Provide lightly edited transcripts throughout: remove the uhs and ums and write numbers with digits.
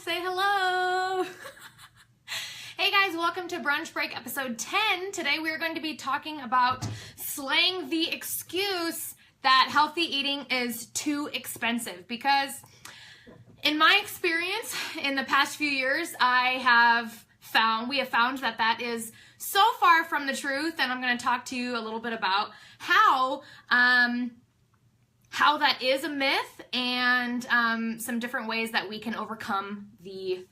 say hello. Hey guys, welcome to Brunch Break episode 10. Today we are going to be talking about slaying the excuse that healthy eating is too expensive, because in my experience in the past few years, we have found that that is so far from the truth, and I'm going to talk to you a little bit about how that is a myth and some different ways that we can overcome the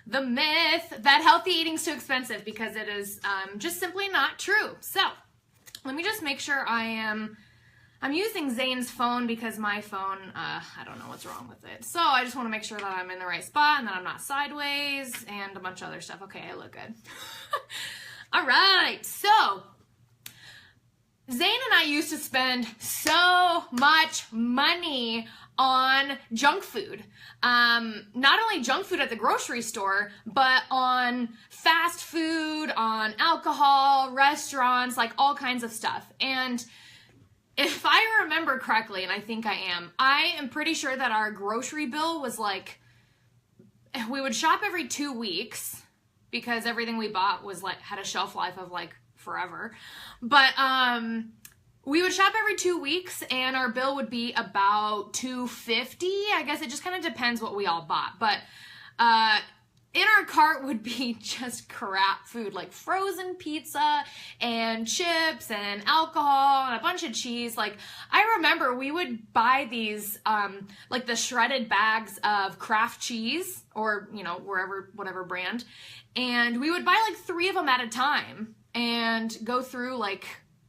myth that healthy eating is too expensive, because it is just simply not true. So let me just make sure I'm using Zane's phone, because my phone, I don't know what's wrong with it. So I just want to make sure that I'm in the right spot and that I'm not sideways and a bunch of other stuff. Okay, I look good. All right, so Zane and I used to spend so much money on junk food. Not only junk food at the grocery store, but on fast food, on alcohol, restaurants, like all kinds of stuff. And if I remember correctly, and I think I am pretty sure that our grocery bill was like, we would shop every 2 weeks because everything we bought was like, had a shelf life of like forever. But, we would shop every 2 weeks and our bill would be about $250. I guess it just kind of depends what we all bought. But, in our cart would be just crap food, like frozen pizza and chips and alcohol and a bunch of cheese. Like, I remember we would buy these, like the shredded bags of Kraft cheese, or, you know, whatever brand. And we would buy like 3 of them at a time and go through like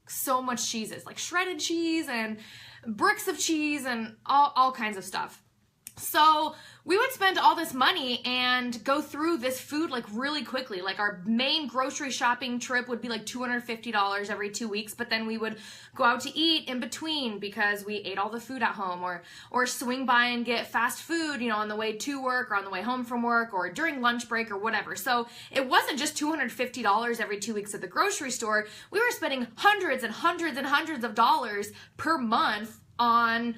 so much cheeses, like shredded cheese and bricks of cheese and all kinds of stuff. So we would spend all this money and go through this food like really quickly. Like our main grocery shopping trip would be like $250 every 2 weeks, but then we would go out to eat in between because we ate all the food at home, or swing by and get fast food, you know, on the way to work or on the way home from work or during lunch break or whatever. So it wasn't just $250 every 2 weeks at the grocery store. We were spending hundreds and hundreds and hundreds of dollars per month on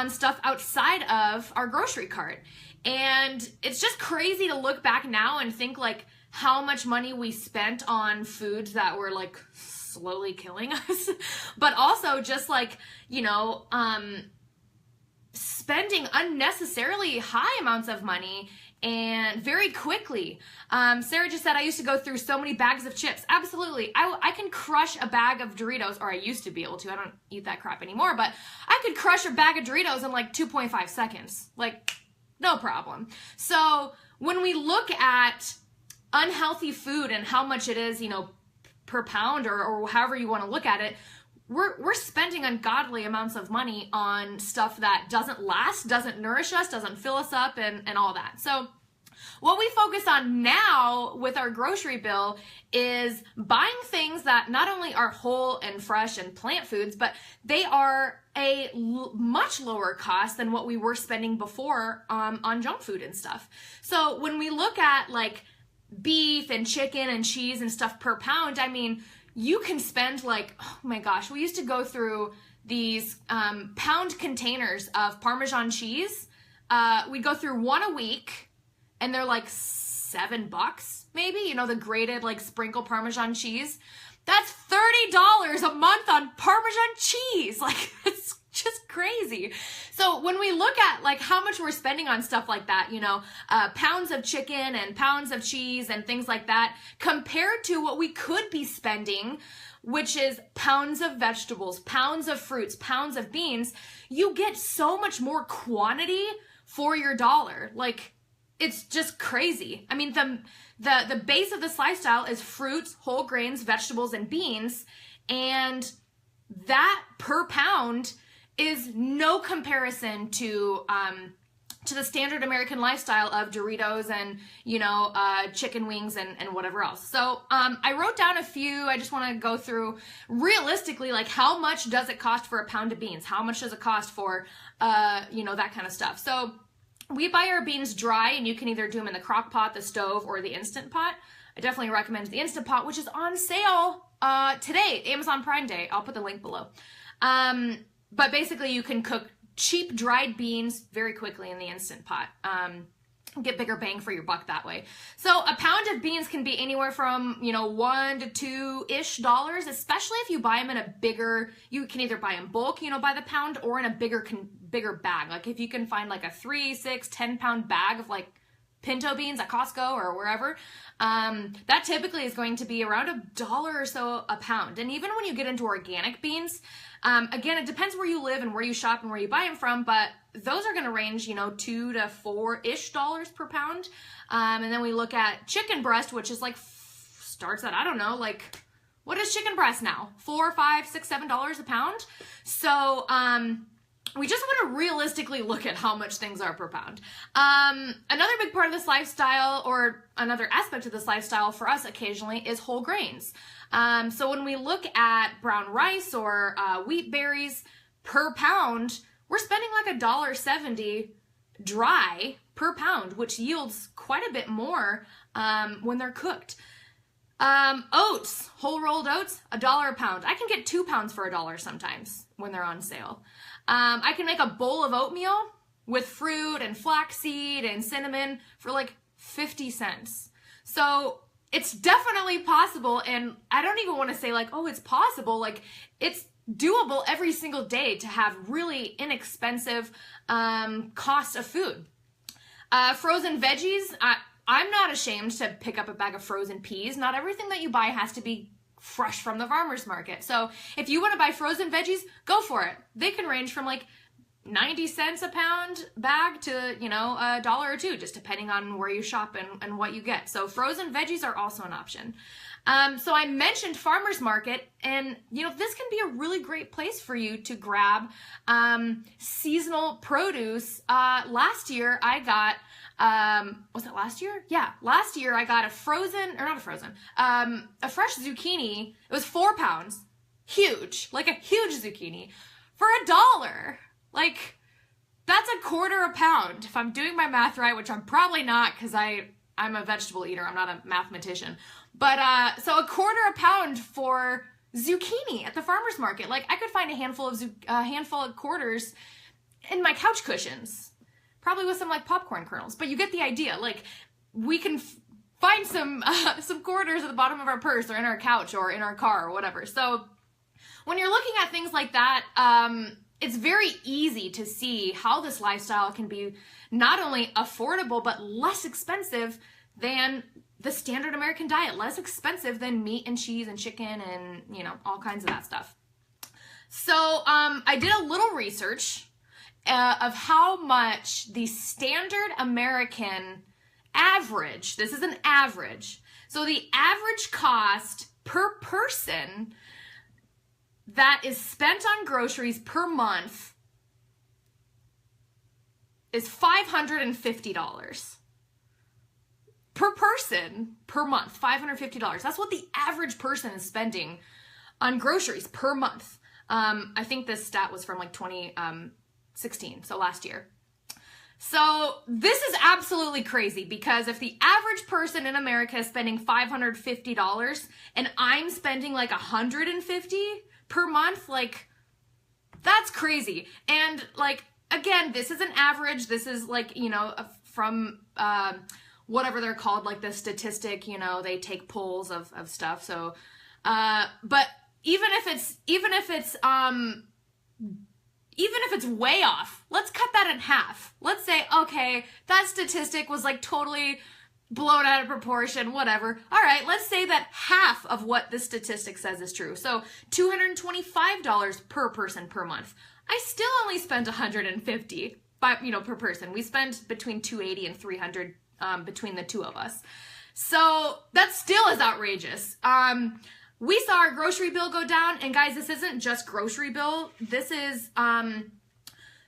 stuff outside of our grocery cart. And it's just crazy to look back now and think like how much money we spent on foods that were like slowly killing us, but also just like, you know, spending unnecessarily high amounts of money and very quickly. Sarah just said, I used to go through so many bags of chips. Absolutely. I can crush a bag of Doritos, or I used to be able to. I don't eat that crap anymore, but I could crush a bag of Doritos in like 2.5 seconds. Like, no problem. So when we look at unhealthy food and how much it is, you know, per pound or however you want to look at it, we're spending ungodly amounts of money on stuff that doesn't last, doesn't nourish us, doesn't fill us up, and all that. So what we focus on now with our grocery bill is buying things that not only are whole and fresh and plant foods, but they are a much lower cost than what we were spending before on junk food and stuff. So when we look at like beef and chicken and cheese and stuff per pound, I mean, you can spend like, oh my gosh, we used to go through these pound containers of Parmesan cheese. We'd go through one a week, and they're like $7 maybe, you know, the grated like sprinkle Parmesan cheese. That's $30 a month on Parmesan cheese. Like, it's just crazy. So when we look at like how much we're spending on stuff like that, you know, pounds of chicken and pounds of cheese and things like that, compared to what we could be spending, which is pounds of vegetables, pounds of fruits, pounds of beans, you get so much more quantity for your dollar. Like, it's just crazy. I mean, the base of this lifestyle is fruits, whole grains, vegetables, and beans, and that per pound is no comparison to the standard American lifestyle of Doritos and, you know, chicken wings and whatever else. So I wrote down a few. I just want to go through realistically, like, how much does it cost for a pound of beans? How much does it cost for, you know, that kind of stuff? So we buy our beans dry, and you can either do them in the crock pot, the stove, or the Instant Pot. I definitely recommend the Instant Pot, which is on sale today, Amazon Prime Day. I'll put the link below. But basically, you can cook cheap dried beans very quickly in the Instant Pot. Get bigger bang for your buck that way. So a pound of beans can be anywhere from, you know, $1 to $2-ish, especially if you buy them in a bigger, you can either buy in bulk, you know, by the pound, or in a bigger bag. Like if you can find like a 3, 6, 10 pound bag of like pinto beans at Costco or wherever, that typically is going to be around $1 or so a pound. And even when you get into organic beans, again, it depends where you live and where you shop and where you buy them from, but those are going to range, you know, $2 to $4-ish per pound. And then we look at chicken breast, which is like, starts at, I don't know, like, what is chicken breast now? $4, $5, $6, $7 a pound. So, we just want to realistically look at how much things are per pound. Another big part of this lifestyle, or another aspect of this lifestyle for us occasionally, is whole grains. So when we look at brown rice or wheat berries per pound, we're spending like $1.70 dry per pound, which yields quite a bit more when they're cooked. Oats, whole rolled oats, $1 a pound. I can get 2 pounds for $1 sometimes when they're on sale. I can make a bowl of oatmeal with fruit and flaxseed and cinnamon for like 50 cents. So it's definitely possible, and I don't even want to say like, oh, it's possible. Like, it's doable every single day to have really inexpensive cost of food. Frozen veggies, I'm not ashamed to pick up a bag of frozen peas. Not everything that you buy has to be fresh from the farmer's market. So if you want to buy frozen veggies, go for it. They can range from like 90 cents a pound bag to, you know, $1 or $2, just depending on where you shop and what you get. So frozen veggies are also an option. So I mentioned farmer's market, and, you know, this can be a really great place for you to grab seasonal produce. Last year I got, was it last year? Yeah, last year I got a fresh zucchini. It was 4 pounds, huge, like a huge zucchini, for $1. Like, that's $1/4 a pound. If I'm doing my math right, which I'm probably not, because I'm a vegetable eater. I'm not a mathematician. But, so $1/4 a pound for zucchini at the farmer's market. Like, I could find a handful of quarters in my couch cushions, probably with some like popcorn kernels, but you get the idea. Like, we can find some quarters at the bottom of our purse or in our couch or in our car or whatever. So when you're looking at things like that, it's very easy to see how this lifestyle can be not only affordable, but less expensive than the standard American diet, less expensive than meat and cheese and chicken and, you know, all kinds of that stuff. So I did a little research of how much the standard American average, this is an average, so the average cost per person that is spent on groceries per month is $550 per person per month. $550. That's what the average person is spending on groceries per month. I think this stat was from like 2016, so last year. So this is absolutely crazy, because if the average person in America is spending $550 and I'm spending like $150 per month, like, that's crazy. And like, again, this is an average. This is like, you know, from whatever they're called, like the statistic, you know, they take polls of stuff. So, but even if it's way off, let's cut that in half. Let's say, okay, that statistic was like totally blown out of proportion, whatever. All right, let's say that half of what this statistic says is true. So $225 per person per month. I still only spend $150 per person. We spend between $280 and $300 between the two of us. So that still is outrageous. We saw our grocery bill go down, and guys, this isn't just grocery bill. This is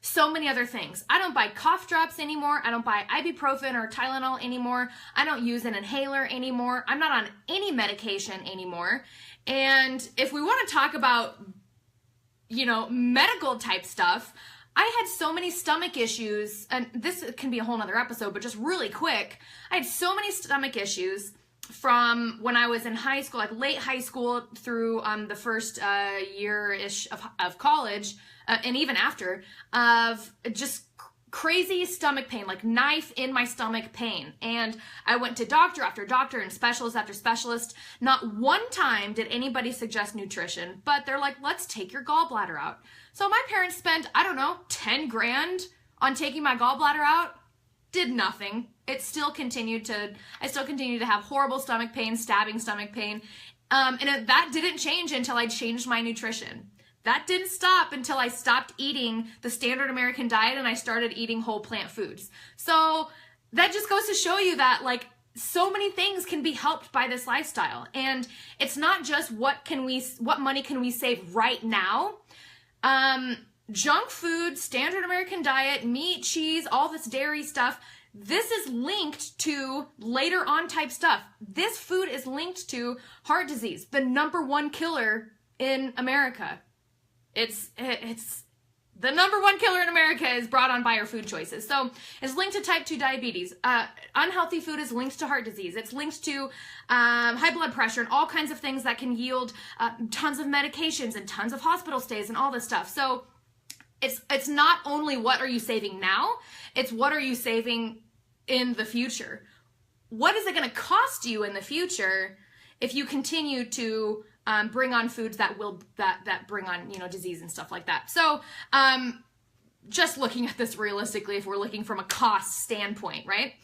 so many other things. I don't buy cough drops anymore. I don't buy ibuprofen or Tylenol anymore. I don't use an inhaler anymore. I'm not on any medication anymore. And if we want to talk about, you know, medical type stuff, I had so many stomach issues, and this can be a whole nother episode, but just really quick, I had so many stomach issues from when I was in high school, like late high school through the first year-ish of college, and even after, of just crazy stomach pain, like knife in my stomach pain. And I went to doctor after doctor and specialist after specialist. Not one time did anybody suggest nutrition, but they're like, let's take your gallbladder out. So my parents spent, I don't know, 10 grand on taking my gallbladder out. Did nothing. I still continued to have horrible stomach pain, stabbing stomach pain. That didn't change until I changed my nutrition. That didn't stop until I stopped eating the standard American diet and I started eating whole plant foods. So that just goes to show you that, like, so many things can be helped by this lifestyle. And it's not just what money can we save right now. Junk food, standard American diet, meat, cheese, all this dairy stuff, this is linked to later on type stuff. This food is linked to heart disease, the #1 killer in America. It's the #1 killer in America is brought on by our food choices. So it's linked to type 2 diabetes. Unhealthy food is linked to heart disease. It's linked to high blood pressure and all kinds of things that can yield tons of medications and tons of hospital stays and all this stuff. So it's not only what are you saving now, it's what are you saving in the future. What is it going to cost you in the future if you continue to bring on foods that bring on, disease and stuff like that? So just looking at this realistically, if we're looking from a cost standpoint, right?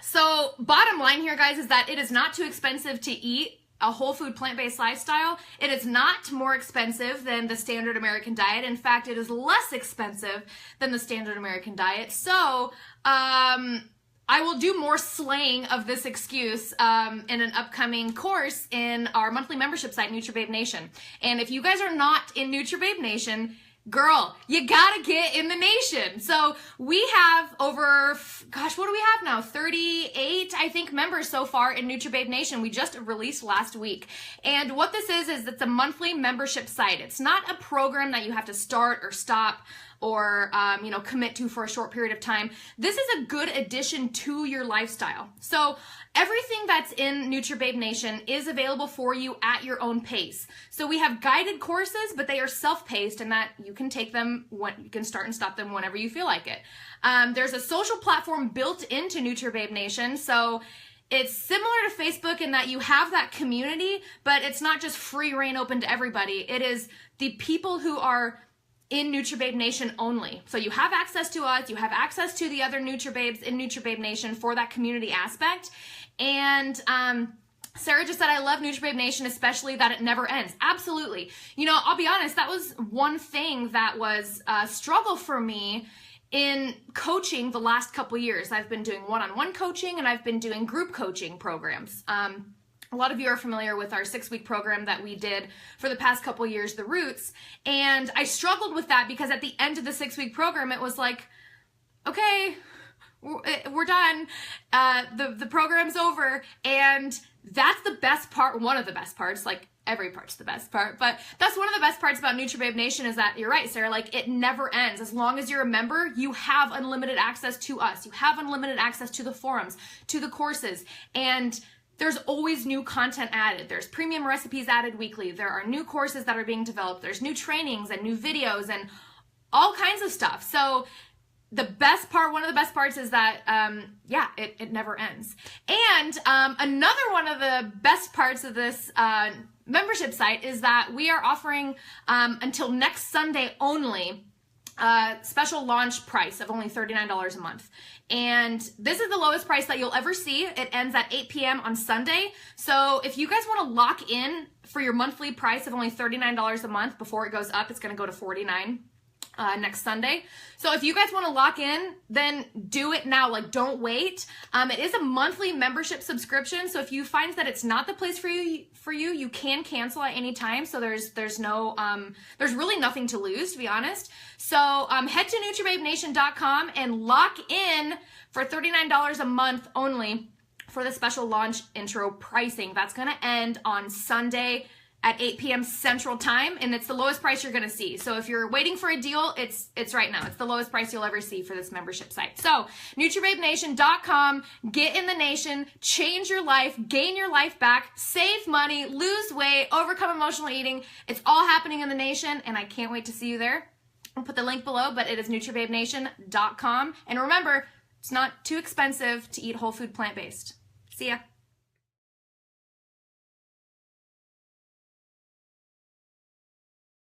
So bottom line here, guys, is that it is not too expensive to eat a whole food plant-based lifestyle. It is not more expensive than the standard American diet. In fact, it is less expensive than the standard American diet. So I will do more slaying of this excuse in an upcoming course in our monthly membership site, NutriBabe Nation. And if you guys are not in NutriBabe Nation, girl, you gotta get in the nation. So we have over, gosh, what do we have now? 38, I think, members so far in NutriBabe Nation. We just released last week. And what this is it's a monthly membership site. It's not a program that you have to start or stop or commit to for a short period of time. This is a good addition to your lifestyle. So everything that's in NutriBabe Nation is available for you at your own pace. So we have guided courses, but they are self-paced, and that you can take them you can start and stop them whenever you feel like it. There's a social platform built into NutriBabe Nation, so it's similar to Facebook in that you have that community, but it's not just free reign open to everybody. It is the people who are in NutriBabe Nation only. So you have access to us, you have access to the other NutriBabes in NutriBabe Nation for that community aspect. And Sarah just said, I love NutriBabe Nation, especially that it never ends. Absolutely. I'll be honest, that was one thing that was a struggle for me in coaching the last couple years. I've been doing one-on-one coaching and I've been doing group coaching programs. A lot of you are familiar with our 6-week program that we did for the past couple years, The Roots. And I struggled with that because at the end of the 6-week program, it was like, okay, we're done. The program's over. And that's the best part, one of the best parts, like every part's the best part, but that's one of the best parts about NutriBabe Nation is that you're right, Sarah, like it never ends. As long as you're a member, you have unlimited access to us. You have unlimited access to the forums, to the courses, and there's always new content added. There's premium recipes added weekly. There are new courses that are being developed. There's new trainings and new videos and all kinds of stuff. So the best part, one of the best parts is that, it never ends. And another one of the best parts of this membership site is that we are offering until next Sunday only special launch price of only $39 a month. And this is the lowest price that you'll ever see. It ends at 8 p.m. on Sunday. So if you guys want to lock in for your monthly price of only $39 a month before it goes up, it's going to go to $49 next Sunday. So if you guys want to lock in, then do it now. Like, don't wait. It is a monthly membership subscription. So if you find that it's not the place for you, you can cancel at any time. So there's really nothing to lose, to be honest. So head to NutriBabeNation.com and lock in for $39 a month only for the special launch intro pricing. That's going to end on Sunday at 8 p.m. Central Time, and it's the lowest price you're going to see. So if you're waiting for a deal, it's right now. It's the lowest price you'll ever see for this membership site. So NutriBabeNation.com, get in the nation, change your life, gain your life back, save money, lose weight, overcome emotional eating. It's all happening in the nation, and I can't wait to see you there. I'll put the link below, but it is nutribabenation.com. And remember, it's not too expensive to eat whole food plant-based. See ya.